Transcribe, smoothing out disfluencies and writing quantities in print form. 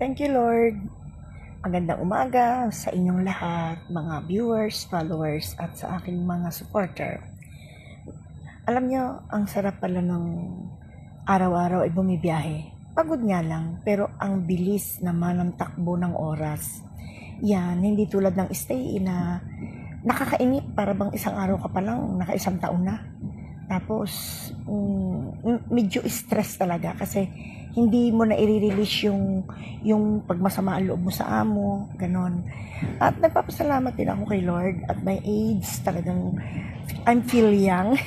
Thank you, Lord. Magandang umaga sa inyong lahat, mga viewers, followers, at sa aking mga supporter. Alam nyo, ang sarap pala ng araw-araw ay bumibiyahe. Pagod nga lang, pero ang bilis naman ng takbo ng oras. Yan, hindi tulad ng stay na nakakainip, para bang isang araw ka pa lang, naka-isang taon na. Tapos, medyo stress talaga kasi hindi mo na i-release yung pagmasama ang loob mo sa amo, ganon. At nagpapasalamat din ako kay Lord at my age, talagang I'm feel young.